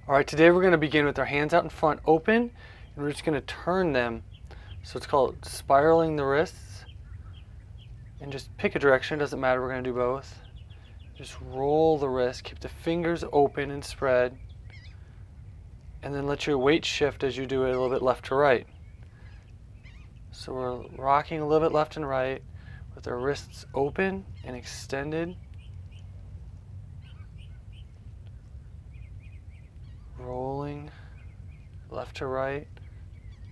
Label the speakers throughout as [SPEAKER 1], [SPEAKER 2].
[SPEAKER 1] All right, today we're going to begin with our hands out in front open, and we're just going to turn them. So it's called spiraling the wrists. And just pick a direction, it doesn't matter, we're going to do both. Just roll the wrist, keep the fingers open and spread, and then let your weight shift as you do it a little bit left to right. So we're rocking a little bit left and right with our wrists open and extended. Rolling left to right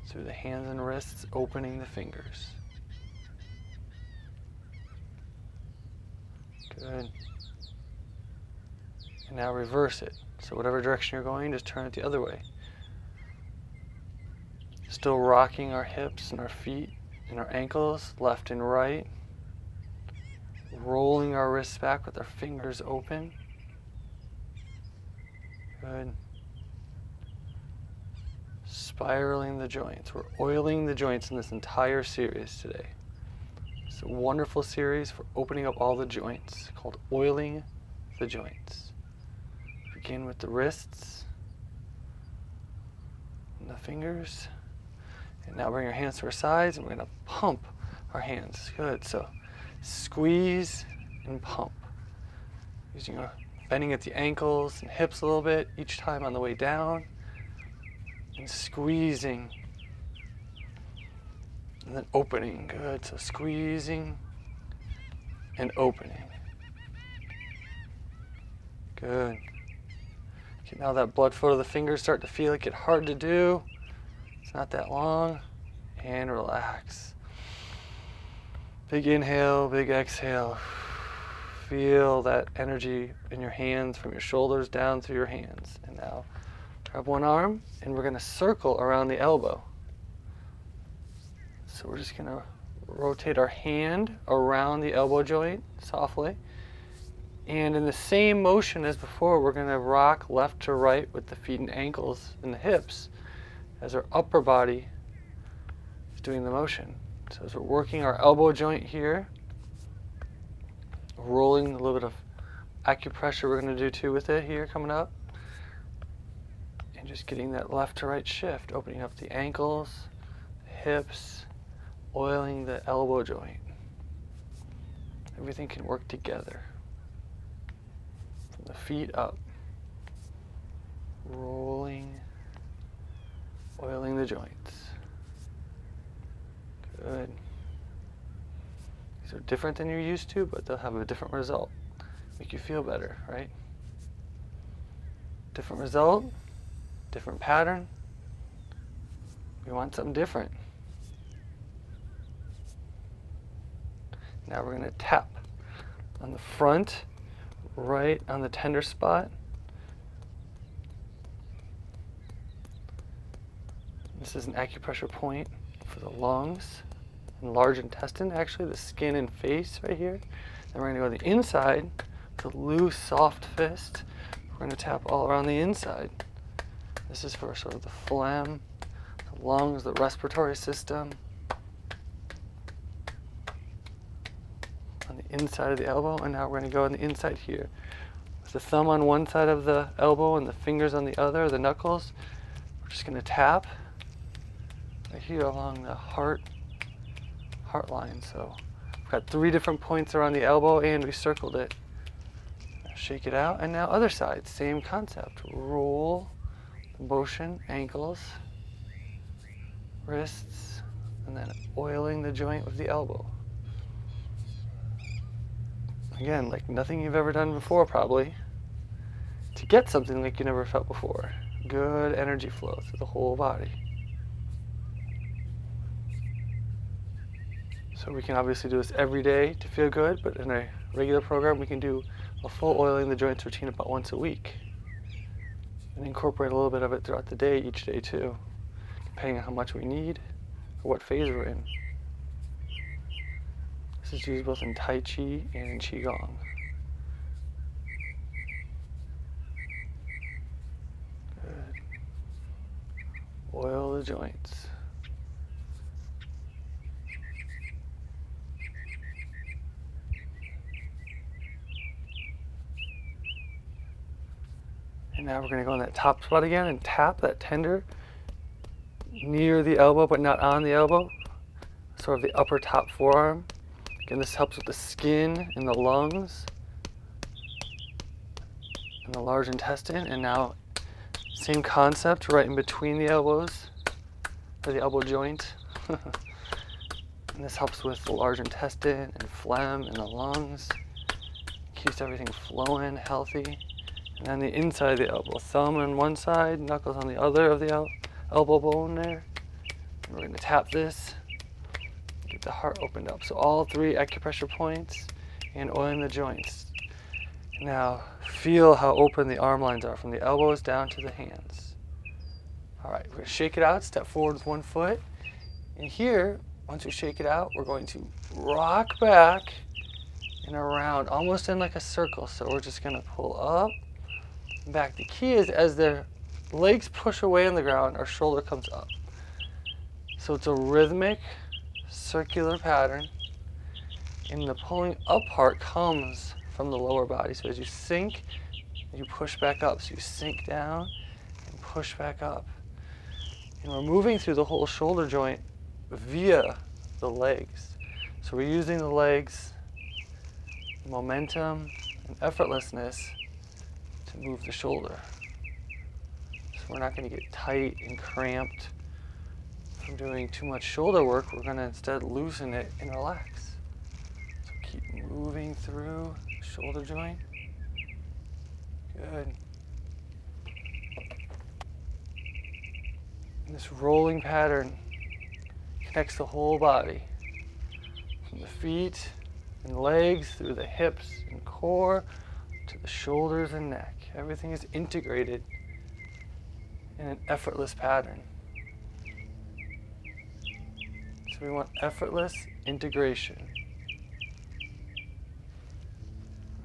[SPEAKER 1] through the hands and wrists, opening the fingers. Good. And now reverse it. So whatever direction you're going, just turn it the other way. Still rocking our hips and our feet and our ankles left and right. Rolling our wrists back with our fingers open. Good. Spiraling the joints. We're oiling the joints in this entire series today. It's a wonderful series for opening up all the joints called Oiling the Joints. Begin with the wrists and the fingers. And now bring your hands to our sides and we're going to pump our hands. Good. So squeeze and pump. Using our bending at the ankles and hips a little bit each time on the way down. And squeezing. And then opening. Good. So squeezing and opening. Good. Okay, now that blood flow to the fingers start to feel like it's hard to do. It's not that long. And relax. Big inhale, big exhale. Feel that energy in your hands from your shoulders down through your hands. And now grab one arm and we're going to circle around the elbow. So we're just going to rotate our hand around the elbow joint softly. And in the same motion as before, we're going to rock left to right with the feet and ankles and the hips as our upper body is doing the motion. So as we're working our elbow joint here, rolling a little bit of acupressure we're going to do too with it here coming up. And just getting that left to right shift, opening up the ankles, the hips, oiling the elbow joint. Everything can work together. From the feet up. Rolling, oiling the joints. Good. These are different than you're used to, but they'll have a different result. Make you feel better, right? Different result, different pattern. We want something different. Now we're going to tap on the front, right on the tender spot. This is an acupressure point for the lungs and large intestine, actually, the skin and face right here. Then we're going to go on the inside with a loose, soft fist. We're going to tap all around the inside. This is for sort of the phlegm, the lungs, the respiratory system. On the inside of the elbow, and now we're going to go on the inside here. With the thumb on one side of the elbow and the fingers on the other, the knuckles, we're just going to tap right here along the heart line. So we've got 3 different points around the elbow and we circled it. Now shake it out, and now other side, same concept. Roll the motion, ankles, wrists, and then oiling the joint with the elbow. Again, like nothing you've ever done before probably, to get something like you never felt before. Good energy flow through the whole body. So we can obviously do this every day to feel good, but in a regular program we can do a full oiling the joints routine about once a week. And incorporate a little bit of it throughout the day, each day too, depending on how much we need or what phase we're in. This is used both in Tai Chi and in Qigong. Good. Oil the joints. And now we're going to go in that top spot again and tap that tender near the elbow but not on the elbow, sort of the upper top forearm. Again, this helps with the skin and the lungs and the large intestine. And now, same concept, right in between the elbows, or the elbow joint. And this helps with the large intestine and phlegm in the lungs. Keeps everything flowing, healthy. And then the inside of the elbow, thumb on one side, knuckles on the other of the elbow bone there. And we're going to tap this, get the heart opened up. So all 3 acupressure points and oiling the joints. Now feel how open the arm lines are from the elbows down to the hands. All right, we're going to shake it out, step forward with 1 foot. And here, once we shake it out, we're going to rock back and around, almost in like a circle. So we're just going to pull up and back. The key is as the legs push away on the ground, our shoulder comes up. So it's a rhythmic, circular pattern. And the pulling up part comes from the lower body. So as you sink, you push back up. So you sink down and push back up. And we're moving through the whole shoulder joint via the legs. So we're using the legs, momentum, and effortlessness to move the shoulder. So we're not going to get tight and cramped from doing too much shoulder work. We're going to instead loosen it and relax. So keep moving through the shoulder joint. Good. And this rolling pattern connects the whole body, from the feet and legs through the hips and core to the shoulders and neck. Everything is integrated in an effortless pattern. So we want effortless integration.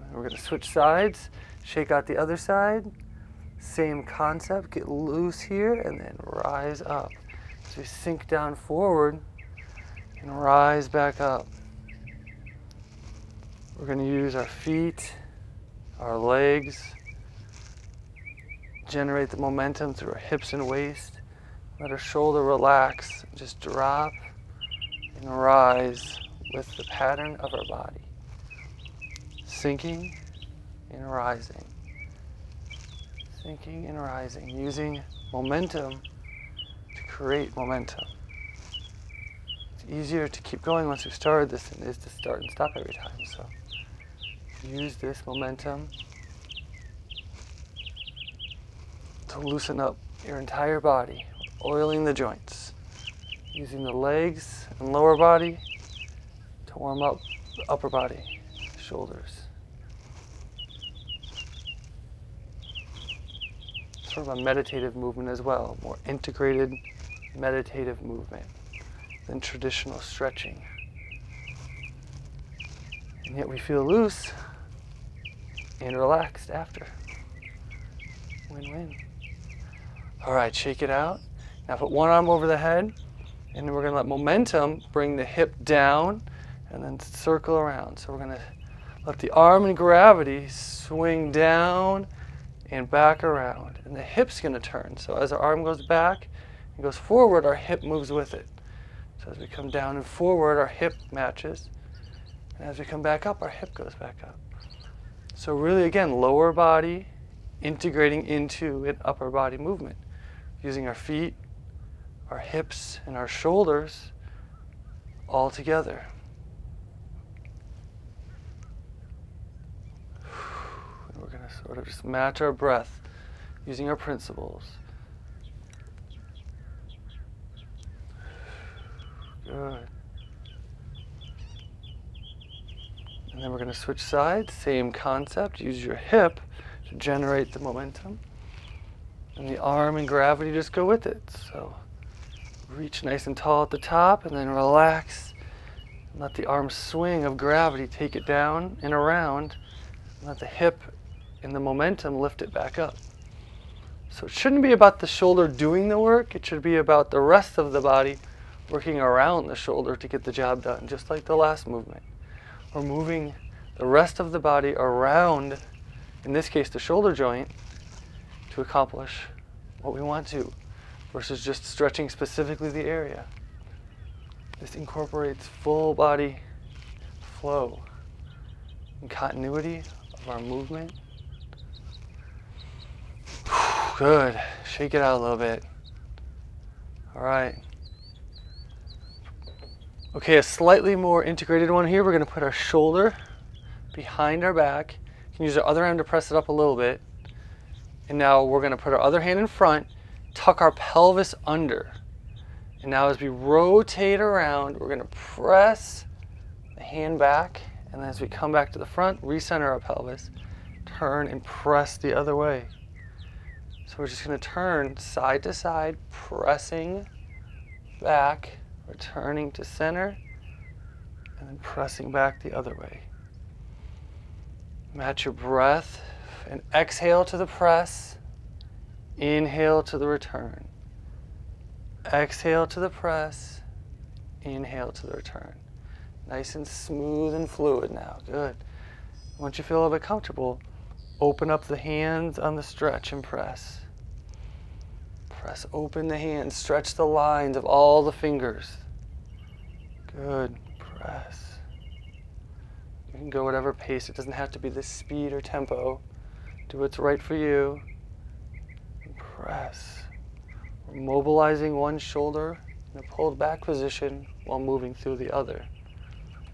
[SPEAKER 1] And we're going to switch sides, shake out the other side. Same concept, get loose here and then rise up. So we sink down forward and rise back up. We're going to use our feet, our legs, generate the momentum through our hips and waist. Let our shoulder relax, just drop and rise with the pattern of our body. Sinking and rising. Sinking and rising, using momentum to create momentum. It's easier to keep going once we've started this than it is to start and stop every time. So use this momentum to loosen up your entire body, oiling the joints, using the legs and lower body to warm up the upper body, shoulders. Sort of a meditative movement as well, more integrated meditative movement than traditional stretching. And yet we feel loose and relaxed after. Win-win. All right, shake it out. Now put one arm over the head, and then we're going to let momentum bring the hip down and then circle around. So we're going to let the arm and gravity swing down and back around. And the hip's going to turn. So as our arm goes back and goes forward, our hip moves with it. So as we come down and forward, our hip matches. And as we come back up, our hip goes back up. So really, again, lower body integrating into an upper body movement. Using our feet, our hips, and our shoulders all together. We're going to sort of just match our breath using our principles. Good. And then we're going to switch sides, same concept. Use your hip to generate the momentum. And the arm and gravity just go with it. So reach nice and tall at the top and then relax. And let the arm swing of gravity take it down and around. And let the hip and the momentum lift it back up. So it shouldn't be about the shoulder doing the work. It should be about the rest of the body working around the shoulder to get the job done, just like the last movement. We're moving the rest of the body around, in this case the shoulder joint, to accomplish what we want to, versus just stretching specifically the area. This incorporates full body flow and continuity of our movement. Good. Shake it out a little bit. All right. Okay, a slightly more integrated one here. We're going to put our shoulder behind our back. You can use our other hand to press it up a little bit. And now we're going to put our other hand in front, tuck our pelvis under. And now as we rotate around, we're going to press the hand back. And then as we come back to the front, recenter our pelvis, turn and press the other way. So we're just going to turn side to side, pressing back, returning to center, and then pressing back the other way. Match your breath and exhale to the press, inhale to the return. Exhale to the press, inhale to the return. Nice and smooth and fluid now. Good. Once you feel a little bit comfortable, open up the hands on the stretch and press. Press open the hands, stretch the lines of all the fingers. Good. Press. You can go whatever pace. It doesn't have to be this speed or tempo. Do what's right for you. And press. We're mobilizing one shoulder in a pulled back position while moving through the other.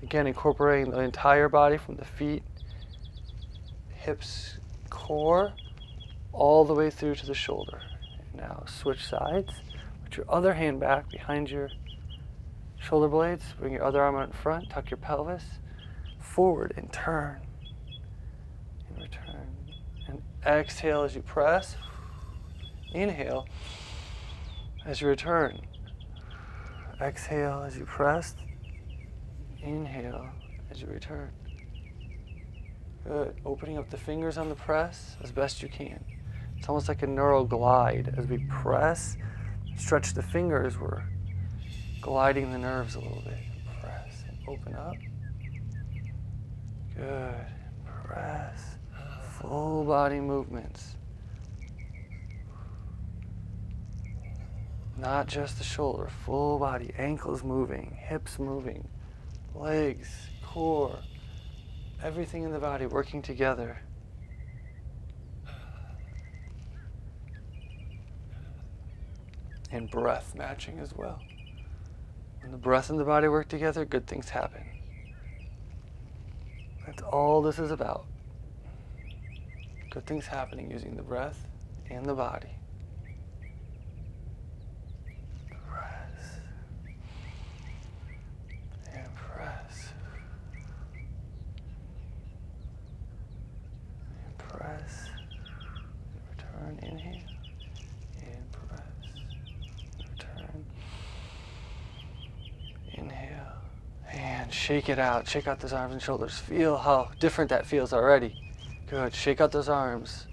[SPEAKER 1] Again, incorporating the entire body from the feet, hips, core, all the way through to the shoulder. And now switch sides. Put your other hand back behind your shoulder blades. Bring your other arm out in front. Tuck your pelvis. Forward and turn. And return. And exhale as you press. Inhale as you return. Exhale as you press. Inhale as you return. Good. Opening up the fingers on the press as best you can. It's almost like a neural glide. As we press, stretch the fingers, we're gliding the nerves a little bit. Press and open up. Good. Press. Full body movements. Not just the shoulder, full body, ankles moving, hips moving, legs, core, everything in the body working together. And breath matching as well. When the breath and the body work together, good things happen. That's all this is about. Good things happening using the breath and the body. Press. And press. And press. And return, inhale. And press. Return. Inhale. And shake it out. Shake out those arms and shoulders. Feel how different that feels already. Good. Shake out those arms.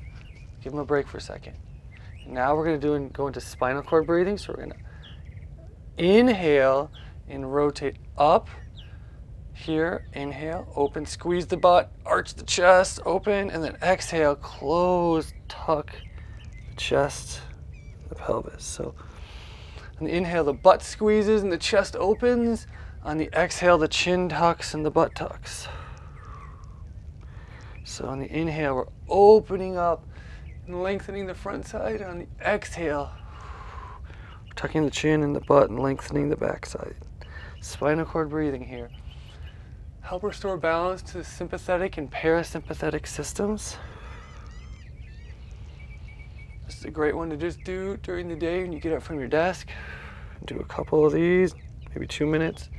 [SPEAKER 1] Give them a break for a second. And now we're going to go into spinal cord breathing. So we're going to inhale and rotate up. Here, inhale, open, squeeze the butt, arch the chest, open, and then exhale, close, tuck the chest, the pelvis. So on the inhale, the butt squeezes and the chest opens. On the exhale, the chin tucks and the butt tucks. So on the inhale, we're opening up and lengthening the front side. On the exhale, tucking the chin and the butt and lengthening the back side. Spinal cord breathing here. Help restore balance to the sympathetic and parasympathetic systems. This is a great one to just do during the day when you get up from your desk. Do a couple of these, maybe 2 minutes.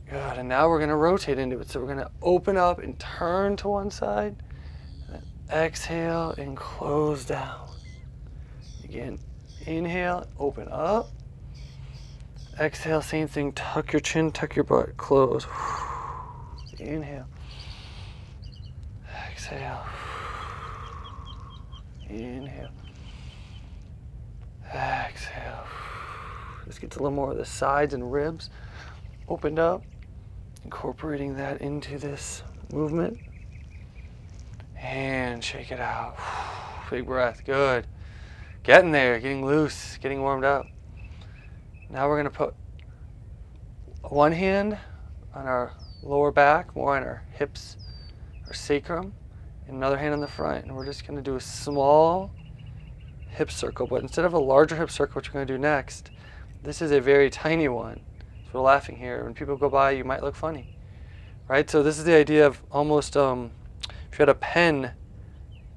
[SPEAKER 1] Good, and now we're going to rotate into it. So we're going to open up and turn to one side. And then exhale and close down. Again, inhale, open up. Exhale, same thing. Tuck your chin, tuck your butt, close. Inhale. Exhale. Inhale. Exhale. This gets a little more of the sides and ribs opened up. Incorporating that into this movement. And shake it out. Big breath. Good. Getting there, getting loose, getting warmed up. Now we're going to put one hand on our lower back, more on our hips, our sacrum, and another hand on the front. And we're just going to do a small hip circle. But instead of a larger hip circle, which we're going to do next, this is a very tiny one. So we're laughing here. When people go by, you might look funny. Right? So this is the idea of almost, if you had a pen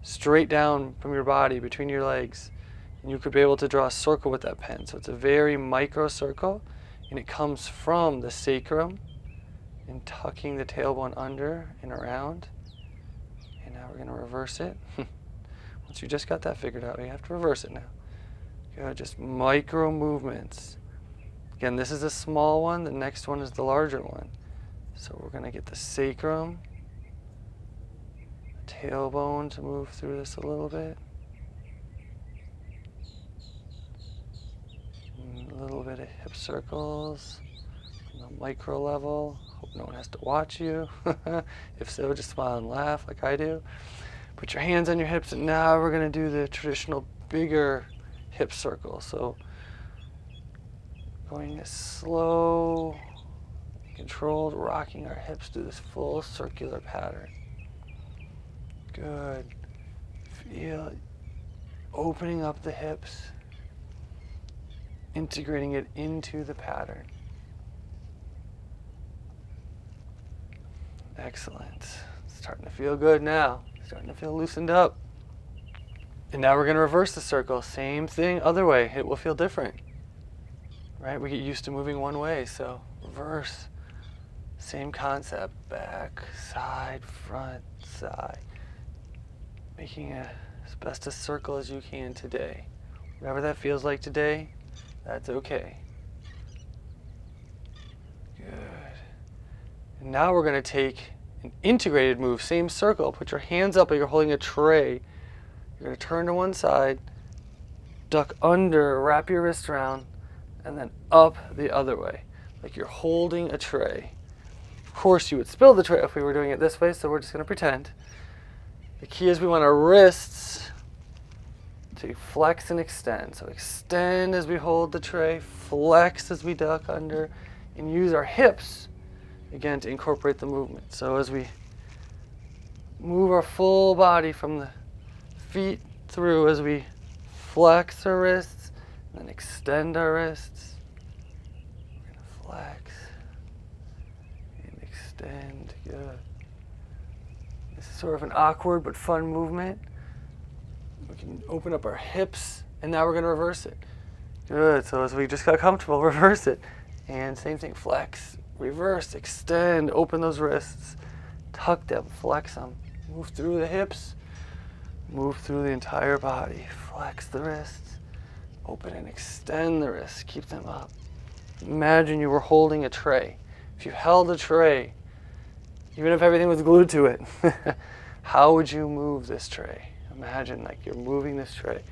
[SPEAKER 1] straight down from your body between your legs, and you could be able to draw a circle with that pen. So it's a very micro circle, and it comes from the sacrum and tucking the tailbone under and around. And now we're going to reverse it. Once you just got that figured out, you have to reverse it now. Good, just micro movements. Again, this is a small one. The next one is the larger one. So we're going to get the sacrum, the tailbone to move through this a little bit. A little bit of hip circles on the micro level. Hope no one has to watch you. If so, just smile and laugh like I do. Put your hands on your hips, and now we're going to do the traditional bigger hip circle. So going this slow, controlled, rocking our hips through this full circular pattern. Good. Feel it opening up the hips, integrating it into the pattern. Excellent. Starting to feel good now. Starting to feel loosened up. And now we're going to reverse the circle. Same thing, other way. It will feel different. Right? We get used to moving one way, so reverse. Same concept. Back, side, front, side. Making as best a circle as you can today. Whatever that feels like today, that's okay. Good. And now we're going to take an integrated move. Same circle. Put your hands up like you're holding a tray. You're going to turn to one side, duck under, wrap your wrist around, and then up the other way, like you're holding a tray. Of course, you would spill the tray if we were doing it this way, so we're just going to pretend. The key is we want our wrists to flex and extend. So extend as we hold the tray, flex as we duck under, and use our hips, again, to incorporate the movement. So as we move our full body from the feet through, as we flex our wrists, and then extend our wrists, we're going to flex and extend. Good. This is sort of an awkward but fun movement. We can open up our hips, and now we're going to reverse it. Good. So as we just got comfortable, reverse it. And same thing, flex, reverse, extend, open those wrists, tuck them, flex them, move through the hips, move through the entire body, flex the wrists, open and extend the wrists, keep them up. Imagine you were holding a tray. If you held a tray, even if everything was glued to it, how would you move this tray? Imagine like you're moving this tray.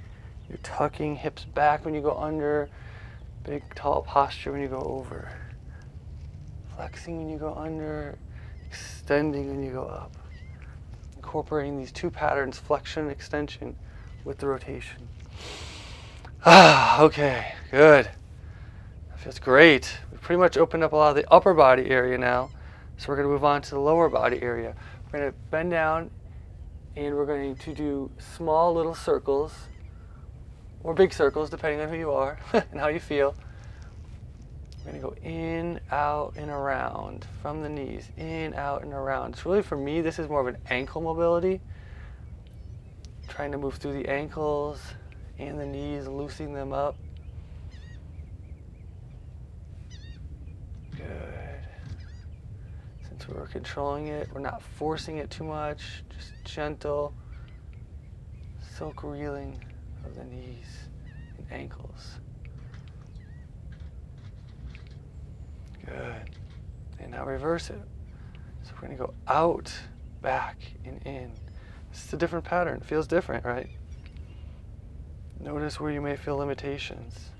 [SPEAKER 1] You're tucking hips back when you go under, big tall posture when you go over. Flexing when you go under, extending when you go up. Incorporating these two patterns, flexion and extension, with the rotation. Okay, good. That feels great. We've pretty much opened up a lot of the upper body area now. So we're going to move on to the lower body area. We're going to bend down, and we're going to do small little circles, or big circles, depending on who you are and how you feel. We're going to go in, out, and around from the knees, in, out, and around. It's really, for me, this is more of an ankle mobility. Trying to move through the ankles and the knees, loosening them up. Good. Since we're controlling it, we're not forcing it too much, just gentle silk reeling of the knees and ankles. Good. And now reverse it. So we're going to go out, back, and in. This is a different pattern. It feels different, right? Notice where you may feel limitations.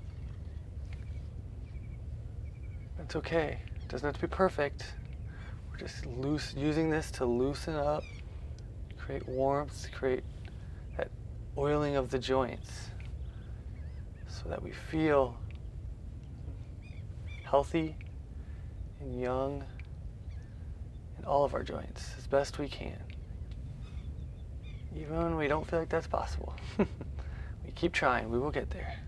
[SPEAKER 1] It's okay. It doesn't have to be perfect. We're just using this to loosen up, create warmth, create that oiling of the joints so that we feel healthy and young in all of our joints as best we can. Even when we don't feel like that's possible. We keep trying, we will get there.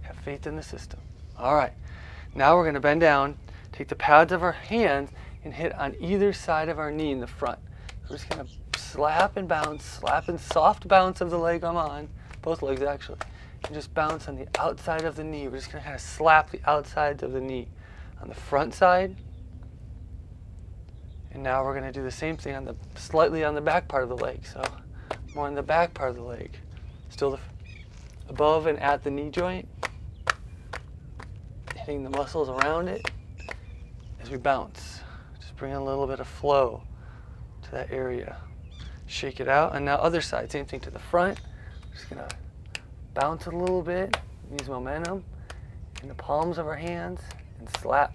[SPEAKER 1] Have faith in the system. All right, now we're gonna bend down, take the pads of our hands and hit on either side of our knee in the front. We're just gonna slap and bounce, slap and soft bounce of the leg I'm on, both legs actually, and just bounce on the outside of the knee. We're just gonna kind of slap the outsides of the knee on the front side. And now we're gonna do the same thing on the slightly on the back part of the leg. So more on the back part of the leg. Still above and at the knee joint. Hitting the muscles around it as we bounce. Just bring a little bit of flow to that area. Shake it out, and now other side, same thing to the front. Just gonna bounce a little bit, use momentum in the palms of our hands, and slap.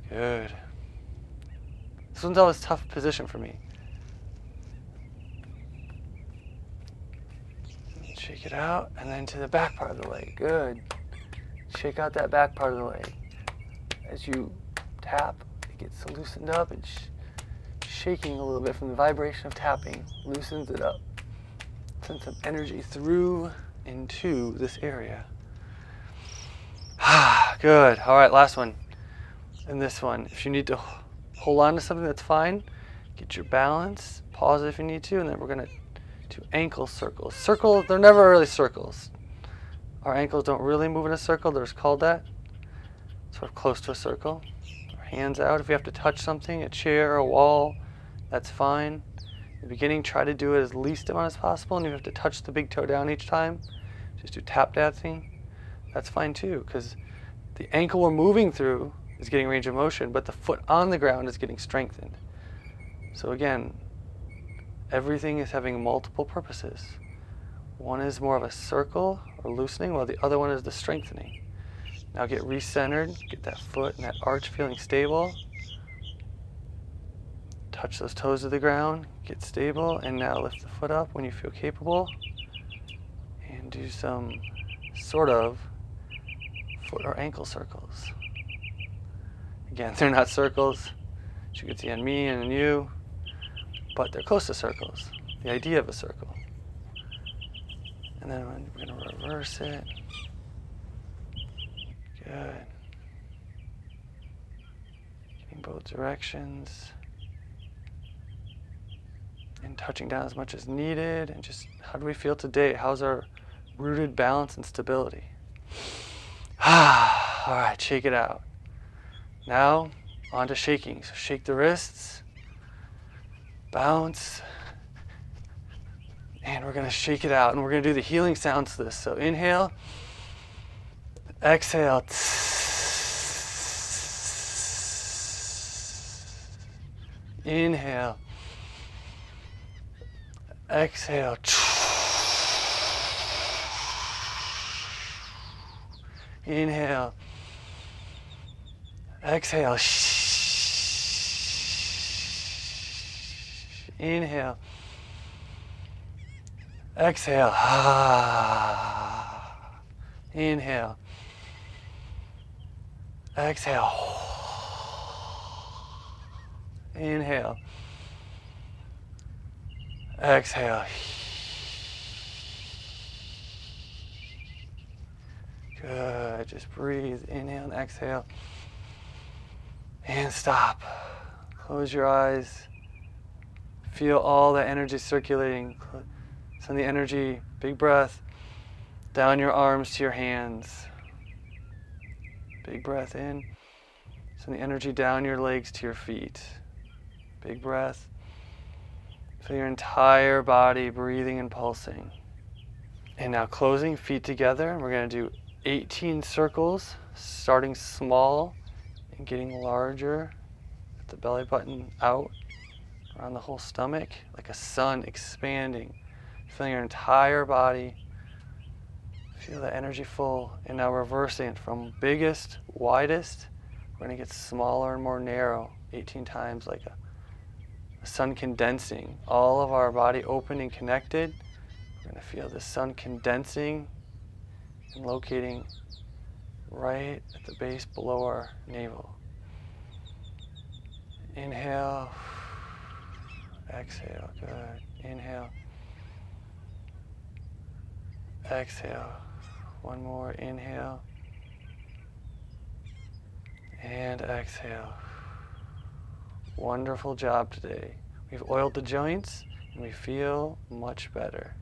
[SPEAKER 1] Good. This one's always a tough position for me. Shake it out, and then to the back part of the leg. Good. Shake out that back part of the leg. As you tap, it gets loosened up and shaking a little bit from the vibration of tapping, loosens it up. Send some energy through into this area. Good. All right, last one. And this one, if you need to hold on to something, that's fine. Get your balance, pause if you need to, and then we're gonna do ankle circles. Circles, they're never really circles. Our ankles don't really move in a circle, they're called that. Sort of close to a circle. Our hands out. If you have to touch something, a chair, a wall, that's fine. In the beginning, try to do it as least amount as possible, and if you have to touch the big toe down each time, just do tap dancing. That's fine too, because the ankle we're moving through is getting range of motion, but the foot on the ground is getting strengthened. So again, everything is having multiple purposes. One is more of a circle or loosening, while the other one is the strengthening. Now get recentered, get that foot and that arch feeling stable. Touch those toes to the ground, get stable, and now lift the foot up when you feel capable. And do some sort of foot or ankle circles. Again, they're not circles, as you can see on me and on you, but they're close to circles, the idea of a circle. And then we're going to reverse it. Good. Getting both directions. And touching down as much as needed. And just, how do we feel today? How's our rooted balance and stability? All right, shake it out. Now, on to shaking. So shake the wrists. Bounce. And we're going to shake it out. And we're going to do the healing sounds to this. So inhale. Exhale. Inhale. Exhale. Inhale. Exhale. Inhale. Exhale. Inhale. Exhale. Inhale. Exhale. Good. Just breathe. Inhale and exhale. And stop. Close your eyes. Feel all that energy circulating. Send the energy, big breath, down your arms to your hands. Big breath in. Send the energy down your legs to your feet. Big breath. Feel your entire body breathing and pulsing. And now closing, feet together. And we're going to do 18 circles, starting small and getting larger. With the belly button out around the whole stomach, like a sun expanding. Feeling your entire body. Feel the energy full. And now reversing it from biggest, widest. We're going to get smaller and more narrow 18 times, like a the sun condensing, all of our body open and connected. We're going to feel the sun condensing and locating right at the base below our navel. Inhale, exhale, good. Inhale, exhale. One more, inhale, and exhale. Wonderful job today. We've oiled the joints and we feel much better.